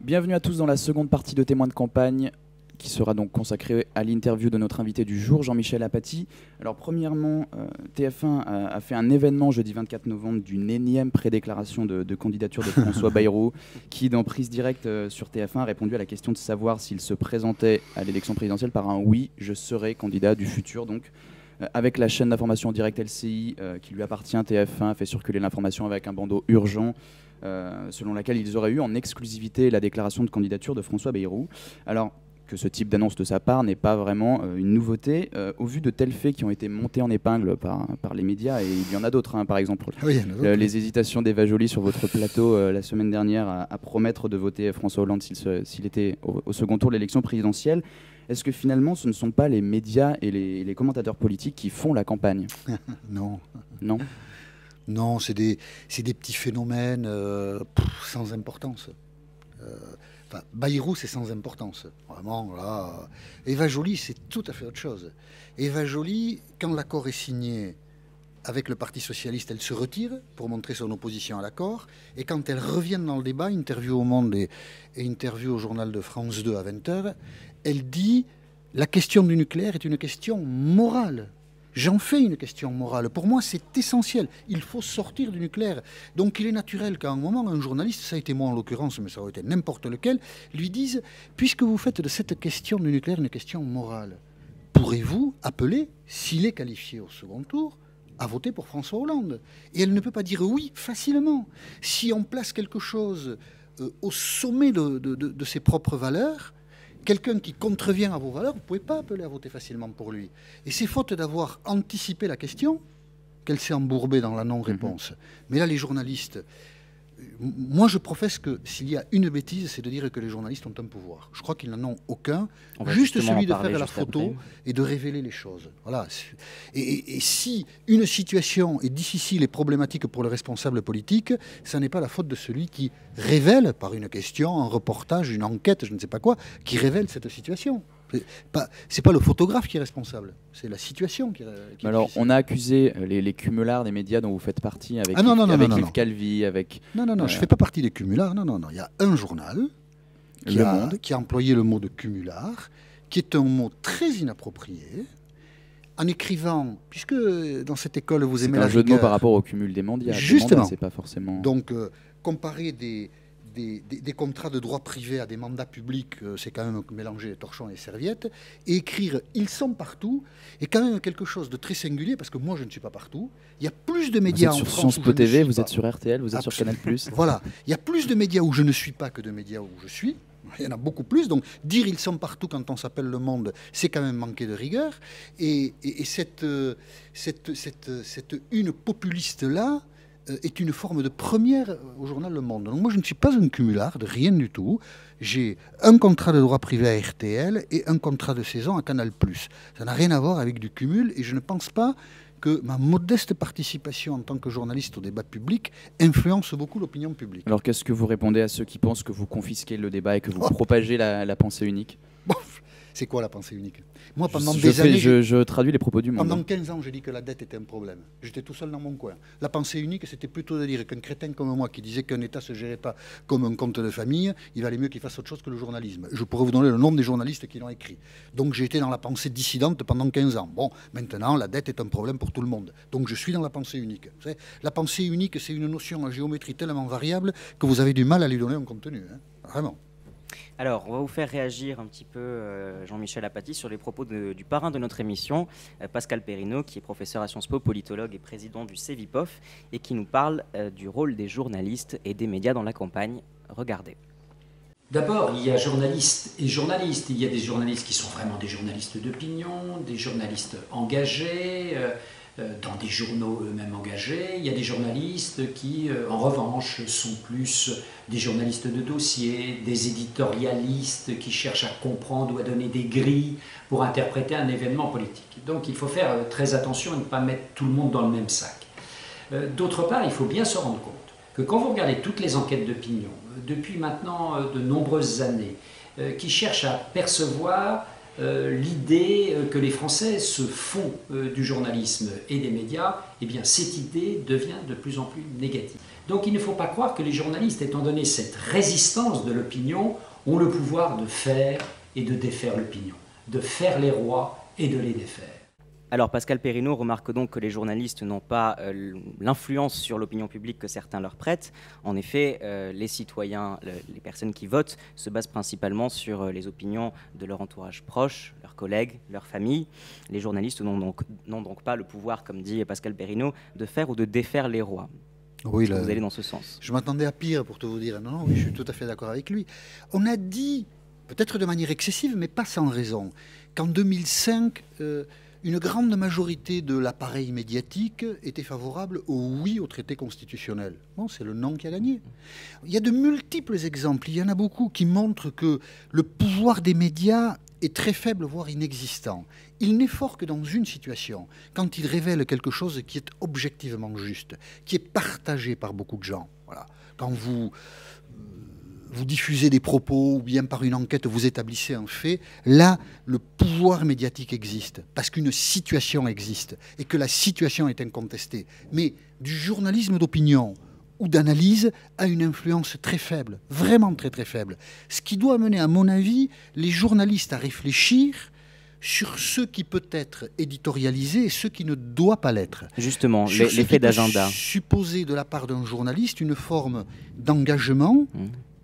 Bienvenue à tous dans la seconde partie de Témoins de campagne qui sera donc consacrée à l'interview de notre invité du jour, Jean-Michel Apathy. Alors premièrement, TF1 a fait un événement jeudi 24 novembre d'une énième prédéclaration de candidature de François Bayrou qui, dans Prise Directe sur TF1, a répondu à la question de savoir s'il se présentait à l'élection présidentielle par un « oui, je serai candidat du futur ». Donc, avec la chaîne d'information en direct LCI qui lui appartient, TF1 a fait circuler l'information avec un bandeau urgent selon laquelle ils auraient eu en exclusivité la déclaration de candidature de François Bayrou. Alors que ce type d'annonce de sa part n'est pas vraiment une nouveauté, au vu de tels faits qui ont été montés en épingle par les médias, et il y en a d'autres, hein, par exemple les hésitations d'Eva Joly sur votre plateau la semaine dernière à promettre de voter François Hollande s'il était au second tour de l'élection présidentielle. Est-ce que finalement ce ne sont pas les médias et les commentateurs politiques qui font la campagne? Non. Non. Non, c'est des petits phénomènes sans importance. Bayrou, c'est sans importance. Vraiment, là. Eva Joly, c'est tout à fait autre chose. Eva Joly, quand l'accord est signé avec le Parti Socialiste, elle se retire pour montrer son opposition à l'accord. Et quand elle revient dans le débat, interview au Monde et interview au journal de France 2 à 20h, elle dit « La question du nucléaire est une question morale ». J'en fais une question morale. Pour moi, c'est essentiel. Il faut sortir du nucléaire. Donc, il est naturel qu'à un moment, un journaliste, ça a été moi en l'occurrence, mais ça aurait été n'importe lequel, lui dise « Puisque vous faites de cette question du nucléaire une question morale, pourrez-vous appeler, s'il est qualifié au second tour, à voter pour François Hollande ?» Et elle ne peut pas dire oui facilement. Si on place quelque chose au sommet de ses propres valeurs, quelqu'un qui contrevient à vos valeurs, vous ne pouvez pas appeler à voter facilement pour lui. Et c'est faute d'avoir anticipé la question qu'elle s'est embourbée dans la non-réponse. Mais là, les journalistes... Moi, je professe que s'il y a une bêtise, c'est de dire que les journalistes ont un pouvoir. Je crois qu'ils n'en ont aucun, juste celui de faire la photo et de révéler les choses. Voilà. Et si une situation est difficile et problématique pour le responsable politique, ça n'est pas la faute de celui qui révèle, par une question, un reportage, une enquête, je ne sais pas quoi, qui révèle cette situation. C'est pas le photographe qui est responsable, c'est la situation qui est alors, difficile. on a accusé les cumulards des médias dont vous faites partie, avec Yves Calvi, avec... Non, je ne fais pas partie des cumulards, non. Il y a un journal qui a employé le mot de cumulard, qui est un mot très inapproprié, en écrivant, puisque dans cette école vous aimez la rigueur... C'est un jeu de mots par rapport au cumul des mandats. Justement. C'est pas forcément... Donc, comparer des contrats de droit privé à des mandats publics, c'est quand même mélanger les torchons et les serviettes. Et écrire « ils sont partout » est quand même quelque chose de très singulier, parce que moi, je ne suis pas partout. Il y a plus de médias en France... Vous êtes sur Sciences Po TV, vous êtes sur RTL, vous êtes sur Canal+. Voilà. Il y a plus de médias où je ne suis pas que de médias où je suis. Il y en a beaucoup plus. Donc, dire « ils sont partout » quand on s'appelle Le Monde, c'est quand même manquer de rigueur. Et cette une populiste-là, est une forme de première au journal Le Monde. Donc moi, je ne suis pas un cumulard de rien du tout. J'ai un contrat de droit privé à RTL et un contrat de saison à Canal+. Ça n'a rien à voir avec du cumul, et je ne pense pas que ma modeste participation en tant que journaliste au débat public influence beaucoup l'opinion publique. Alors qu'est-ce que vous répondez à ceux qui pensent que vous confisquez le débat et que vous propagez la pensée unique? Bon, c'est quoi la pensée unique? Moi, pendant des années... Je traduis les propos du Monde. Pendant 15 ans, j'ai dit que la dette était un problème. J'étais tout seul dans mon coin. La pensée unique, c'était plutôt de dire qu'un crétin comme moi, qui disait qu'un État ne se gérait pas comme un compte de famille, il valait mieux qu'il fasse autre chose que le journalisme. Je pourrais vous donner le nom des journalistes qui l'ont écrit. Donc j'ai été dans la pensée dissidente pendant 15 ans. Bon, maintenant, la dette est un problème pour tout le monde. Donc je suis dans la pensée unique. Vous savez, la pensée unique, c'est une notion à géométrie tellement variable que vous avez du mal à lui donner un contenu. Hein. Vraiment. Alors, on va vous faire réagir un petit peu, Jean-Michel Apathy, sur les propos du parrain de notre émission, Pascal Perrineau, qui est professeur à Sciences Po, politologue et président du CEVIPOF, et qui nous parle du rôle des journalistes et des médias dans la campagne. Regardez. D'abord, il y a journalistes et journalistes. Il y a des journalistes qui sont vraiment des journalistes d'opinion, des journalistes engagés, dans des journaux eux-mêmes engagés. Il y a des journalistes qui, en revanche, sont plus des journalistes de dossier, des éditorialistes qui cherchent à comprendre ou à donner des grilles pour interpréter un événement politique. Donc il faut faire très attention à ne pas mettre tout le monde dans le même sac. D'autre part, il faut bien se rendre compte que quand vous regardez toutes les enquêtes d'opinion, depuis maintenant de nombreuses années, qui cherchent à percevoir l'idée que les Français se font du journalisme et des médias, eh bien cette idée devient de plus en plus négative. Donc il ne faut pas croire que les journalistes, étant donné cette résistance de l'opinion, ont le pouvoir de faire et de défaire l'opinion, de faire les rois et de les défaire. Alors Pascal Perrineau remarque donc que les journalistes n'ont pas l'influence sur l'opinion publique que certains leur prêtent. En effet, les citoyens, les personnes qui votent se basent principalement sur les opinions de leur entourage proche, leurs collègues, leur famille. Les journalistes n'ont donc pas le pouvoir, comme dit Pascal Perrineau, de faire ou de défaire les rois. Oui, Vous allez dans ce sens. Je m'attendais à pire pour tout vous dire. Non, oui, je suis tout à fait d'accord avec lui. On a dit, peut-être de manière excessive, mais pas sans raison, qu'en 2005... une grande majorité de l'appareil médiatique était favorable au oui au traité constitutionnel. Bon, c'est le non qui a gagné. Il y a de multiples exemples, il y en a beaucoup, qui montrent que le pouvoir des médias est très faible, voire inexistant. Il n'est fort que dans une situation, quand il révèle quelque chose qui est objectivement juste, qui est partagé par beaucoup de gens. Voilà. Quand vous diffusez des propos ou bien par une enquête vous établissez un fait, là, le pouvoir médiatique existe, parce qu'une situation existe et que la situation est incontestée. Mais du journalisme d'opinion ou d'analyse a une influence très faible, vraiment très très faible. Ce qui doit amener, à mon avis, les journalistes à réfléchir sur ce qui peut être éditorialisé et ce qui ne doit pas l'être. Justement, l'effet d'agenda. Supposer de la part d'un journaliste une forme d'engagement,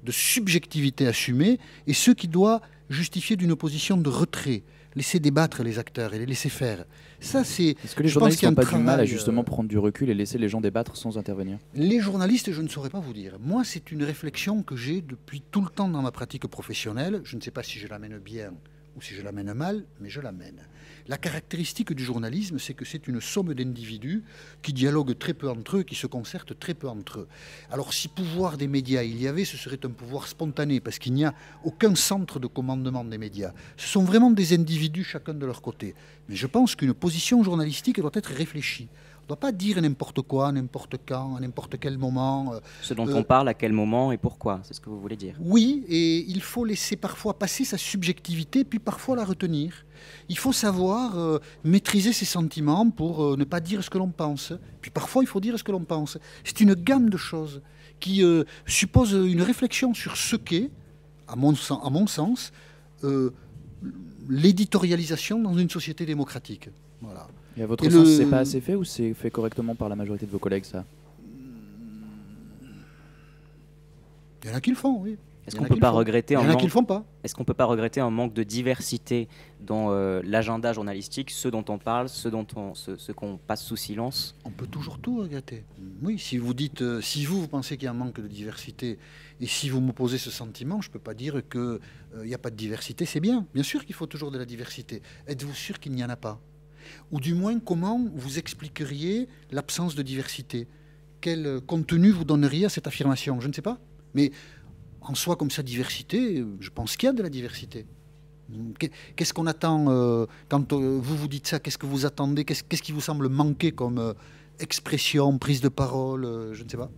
de subjectivité assumée, et ce qui doit justifier d'une position de retrait. Laisser débattre les acteurs et les laisser faire. Ça, c'est. Est-ce que les journalistes n'ont pas du mal à justement prendre du recul et laisser les gens débattre sans intervenir? Les journalistes, je ne saurais pas vous dire. Moi, c'est une réflexion que j'ai depuis tout le temps dans ma pratique professionnelle. Je ne sais pas si je l'amène bien ou si je l'amène mal, mais je l'amène. La caractéristique du journalisme, c'est que c'est une somme d'individus qui dialoguent très peu entre eux, qui se concertent très peu entre eux. Alors si pouvoir des médias il y avait, ce serait un pouvoir spontané, parce qu'il n'y a aucun centre de commandement des médias. Ce sont vraiment des individus, chacun de leur côté. Mais je pense qu'une position journalistique doit être réfléchie. On ne doit pas dire n'importe quoi, n'importe quand, à n'importe quel moment. Ce dont on parle, à quel moment et pourquoi, c'est ce que vous voulez dire. Oui, et il faut laisser parfois passer sa subjectivité, puis parfois la retenir. Il faut savoir maîtriser ses sentiments pour ne pas dire ce que l'on pense. Puis parfois, il faut dire ce que l'on pense. C'est une gamme de choses qui suppose une réflexion sur ce qu'est, à mon sens, l'éditorialisation dans une société démocratique. Voilà. Et à votre sens, c'est pas assez fait ou c'est fait correctement par la majorité de vos collègues, ça? Il y en a qui le font, oui. Est-ce qu'on peut pas regretter un manque... qui le font pas. Est-ce qu'on peut pas regretter un manque de diversité dans l'agenda journalistique, ceux dont on parle, ceux qu'on passe sous silence? On peut toujours tout regretter. Oui, si vous dites, si vous pensez qu'il y a un manque de diversité, et si vous m'opposez ce sentiment, je ne peux pas dire qu'il n'y a pas de diversité, c'est bien. Bien sûr qu'il faut toujours de la diversité. Êtes-vous sûr qu'il n'y en a pas? Ou du moins, comment vous expliqueriez l'absence de diversité? Quel contenu vous donneriez à cette affirmation? Je ne sais pas. Mais en soi, comme ça, diversité, je pense qu'il y a de la diversité. Qu'est-ce qu'on attend quand vous dites ça? Qu'est-ce que vous attendez? Qu'est-ce qui vous semble manquer comme expression, prise de parole? Je ne sais pas.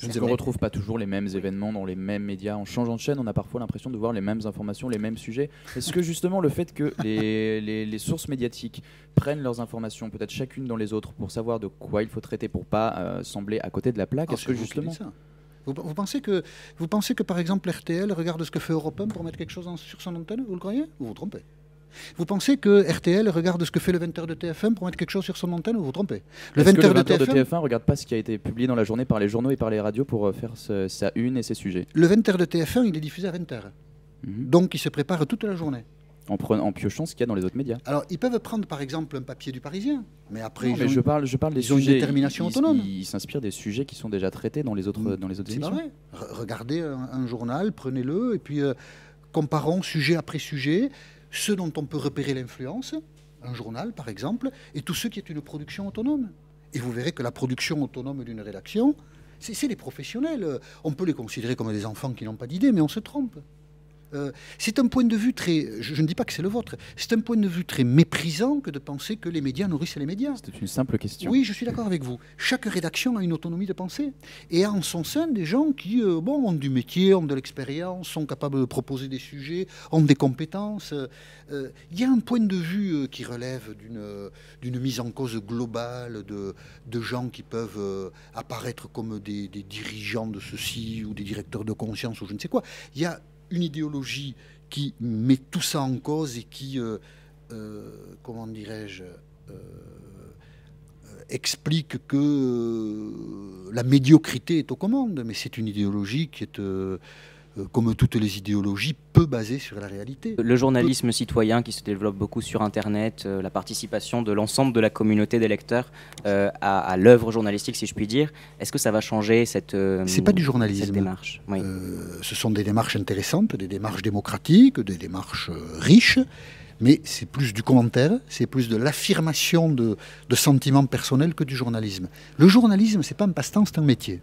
On ne retrouve pas toujours les mêmes événements dans les mêmes médias. En changeant de chaîne, on a parfois l'impression de voir les mêmes informations, les mêmes sujets. Est-ce que justement le fait que les sources médiatiques prennent leurs informations, peut-être chacune dans les autres, pour savoir de quoi il faut traiter pour pas sembler à côté de la plaque, est-ce que justement... Vous pensez que, par exemple, RTL regarde ce que fait Europe 1 pour mettre quelque chose sur son antenne? Vous le croyez? Vous vous trompez. Vous pensez que RTL regarde ce que fait le 20h de TF1 pour mettre quelque chose sur son antenne? Vous vous trompez. Le 20h de TF1 ne regarde pas ce qui a été publié dans la journée par les journaux et par les radios pour faire sa une et ses sujets? Le 20h de TF1, il est diffusé à 20h. Donc il se prépare toute la journée. En piochant ce qu'il y a dans les autres médias. Alors, ils peuvent prendre, par exemple, un papier du Parisien, mais après... Non, mais je parle des sujets... Ils ont une détermination autonome. Ils s'inspirent des sujets qui sont déjà traités dans les autres émissions. C'est pas vrai. Regardez un journal, prenez-le, et puis comparons sujet après sujet, ceux dont on peut repérer l'influence, un journal, par exemple, et tout ce qui est une production autonome. Et vous verrez que la production autonome d'une rédaction, c'est des professionnels. On peut les considérer comme des enfants qui n'ont pas d'idées, mais on se trompe. C'est un point de vue très... Je ne dis pas que c'est le vôtre. C'est un point de vue très méprisant que de penser que les médias nourrissent les médias. C'était une simple question. Oui, je suis d'accord avec vous. Chaque rédaction a une autonomie de pensée. Et a en son sein des gens qui ont du métier, ont de l'expérience, sont capables de proposer des sujets, ont des compétences. Il y a un point de vue qui relève d'une mise en cause globale de gens qui peuvent apparaître comme des dirigeants de ceci ou des directeurs de conscience ou je ne sais quoi. Il y a une idéologie qui met tout ça en cause et qui, comment dirais-je, explique que la médiocrité est aux commandes. Mais c'est une idéologie qui est, comme toutes les idéologies, peu basée sur la réalité. Le journalisme citoyen qui se développe beaucoup sur Internet, la participation de l'ensemble de la communauté des lecteurs à l'œuvre journalistique, si je puis dire, est-ce que ça va changer c'est pas du journalisme. cette démarche? Oui. Ce sont des démarches intéressantes, des démarches démocratiques, des démarches riches, mais c'est plus du commentaire, c'est plus de l'affirmation de sentiments personnels que du journalisme. Le journalisme, c'est pas un passe-temps, c'est un métier.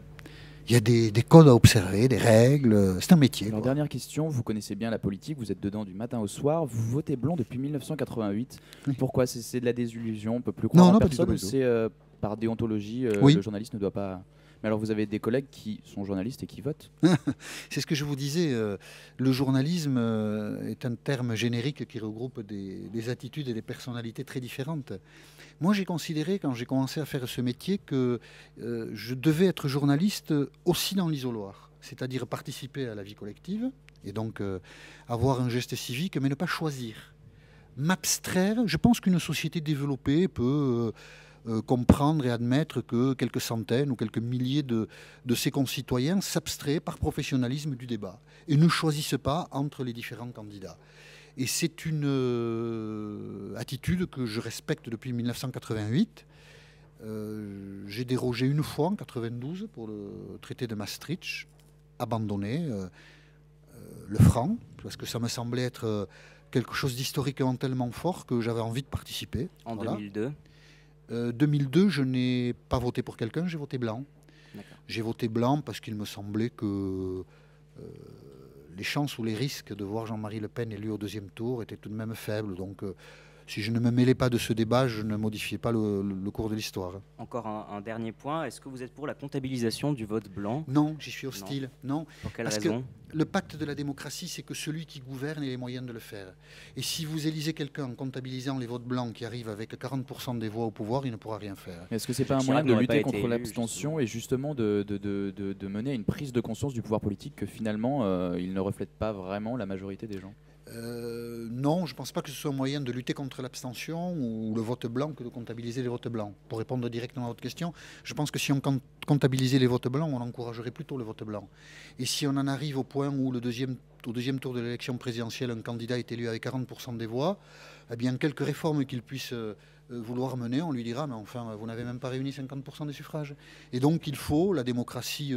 Il y a des codes à observer, des règles, c'est un métier. Alors, dernière question, vous connaissez bien la politique, vous êtes dedans du matin au soir, vous votez blanc depuis 1988. Oui. Pourquoi? C'est de la désillusion, on ne peut plus croire Non, en pas du personne, tout. ou c'est par déontologie, Oui. le journaliste ne doit pas... Mais alors vous avez des collègues qui sont journalistes et qui votent? C'est ce que je vous disais, le journalisme est un terme générique qui regroupe des attitudes et des personnalités très différentes. Moi, j'ai considéré, quand j'ai commencé à faire ce métier, que je devais être journaliste aussi dans l'isoloir, c'est-à-dire participer à la vie collective, et donc avoir un geste civique, mais ne pas choisir. M'abstraire, je pense qu'une société développée peut... comprendre et admettre que quelques centaines ou quelques milliers de ses concitoyens s'abstraient par professionnalisme du débat et ne choisissent pas entre les différents candidats. Et c'est une attitude que je respecte depuis 1988. J'ai dérogé une fois en 92 pour le traité de Maastricht, abandonné le franc, parce que ça me semblait être quelque chose d'historiquement tellement fort que j'avais envie de participer. En Voilà. 2002 2002, je n'ai pas voté pour quelqu'un, j'ai voté blanc. D'accord. J'ai voté blanc parce qu'il me semblait que les chances ou les risques de voir Jean-Marie Le Pen élu au deuxième tour étaient tout de même faibles. Donc, si je ne me mêlais pas de ce débat, je ne modifiais pas le cours de l'histoire. Encore un dernier point, est-ce que vous êtes pour la comptabilisation du vote blanc? Non, j'y suis hostile. Non. Pour quelle Parce raison? Le pacte de la démocratie, c'est que celui qui gouverne ait les moyens de le faire. Et si vous élisez quelqu'un en comptabilisant les votes blancs qui arrivent avec 40% des voix au pouvoir, il ne pourra rien faire. Est-ce que c'est pas un Jacques moyen Chirac de n'aurait pas lutter été contre élu, l'abstention et justement de mener à une prise de conscience du pouvoir politique que finalement il ne reflète pas vraiment la majorité des gens? Non, je ne pense pas que ce soit un moyen de lutter contre l'abstention ou le vote blanc que de comptabiliser les votes blancs. Pour répondre directement à votre question, je pense que si on comptabilisait les votes blancs, on encouragerait plutôt le vote blanc. Et si on en arrive au point où au deuxième tour de l'élection présidentielle, un candidat est élu avec 40% des voix, eh bien, quelques réformes qu'il puisse vouloir mener, on lui dira, mais enfin, vous n'avez même pas réuni 50% des suffrages. Et donc, il faut, la démocratie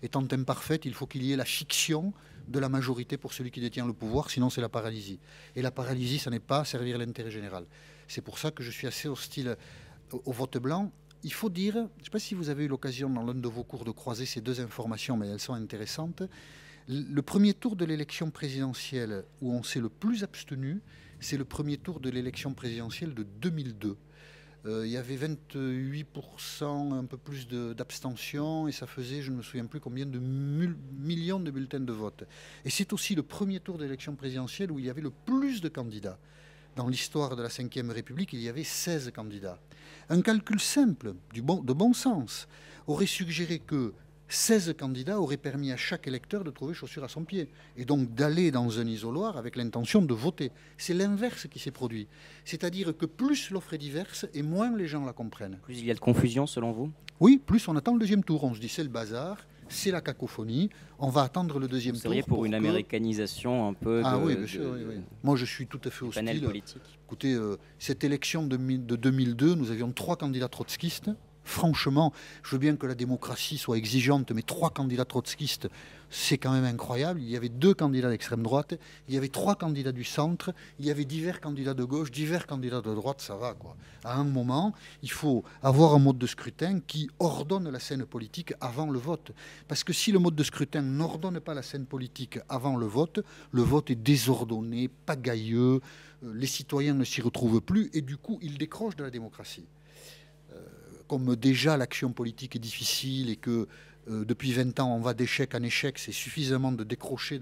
étant imparfaite, il faut qu'il y ait la fiction de la majorité pour celui qui détient le pouvoir, sinon c'est la paralysie. Et la paralysie, ça n'est pas servir l'intérêt général. C'est pour ça que je suis assez hostile au vote blanc. Il faut dire, je ne sais pas si vous avez eu l'occasion dans l'un de vos cours de croiser ces deux informations, mais elles sont intéressantes. Le premier tour de l'élection présidentielle où on s'est le plus abstenu, c'est le premier tour de l'élection présidentielle de 2002. Il y avait 28%, un peu plus d'abstention, et ça faisait, je ne me souviens plus combien de millions de bulletins de vote. Et c'est aussi le premier tour d'élection présidentielle où il y avait le plus de candidats. Dans l'histoire de la Ve République, il y avait 16 candidats. Un calcul simple, de bon sens, aurait suggéré que 16 candidats auraient permis à chaque électeur de trouver chaussure à son pied et donc d'aller dans un isoloir avec l'intention de voter. C'est l'inverse qui s'est produit. C'est-à-dire que plus l'offre est diverse et moins les gens la comprennent. Plus il y a de confusion selon vous? Oui, plus on attend le deuxième tour. On se dit c'est le bazar, c'est la cacophonie, on va attendre le deuxième tour. Vous seriez pour une américanisation un peu oui, bien sûr, oui. Moi, je suis tout à fait panel hostile. politique. Écoutez, cette élection de 2002, nous avions 3 candidats trotskistes, franchement, je veux bien que la démocratie soit exigeante, mais 3 candidats trotskistes, c'est quand même incroyable. Il y avait 2 candidats d'extrême droite, il y avait 3 candidats du centre, il y avait divers candidats de gauche, divers candidats de droite, ça va quoi. À un moment, il faut avoir un mode de scrutin qui ordonne la scène politique avant le vote. Parce que si le mode de scrutin n'ordonne pas la scène politique avant le vote est désordonné, pagailleux, les citoyens ne s'y retrouvent plus et du coup, ils décrochent de la démocratie. Comme déjà l'action politique est difficile et que depuis 20 ans, on va d'échec en échec, c'est suffisamment de décrocher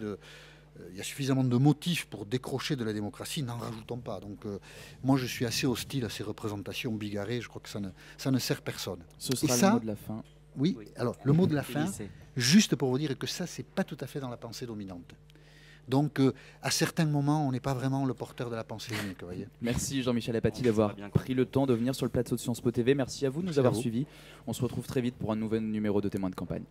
il y a suffisamment de motifs pour décrocher de la démocratie, n'en rajoutons pas. Donc moi, je suis assez hostile à ces représentations bigarrées, je crois que ça ne sert personne. Ce sera le mot de la fin. Oui, alors le mot de la fin, juste pour vous dire que ça, c'est pas tout à fait dans la pensée dominante. Donc, à certains moments, on n'est pas vraiment le porteur de la pensée unique. Voyez. Merci Jean-Michel Apathy d'avoir pris le temps de venir sur le plateau de Sciences Po TV. Merci à vous de nous avoir suivis. On se retrouve très vite pour un nouvel numéro de Témoins de campagne.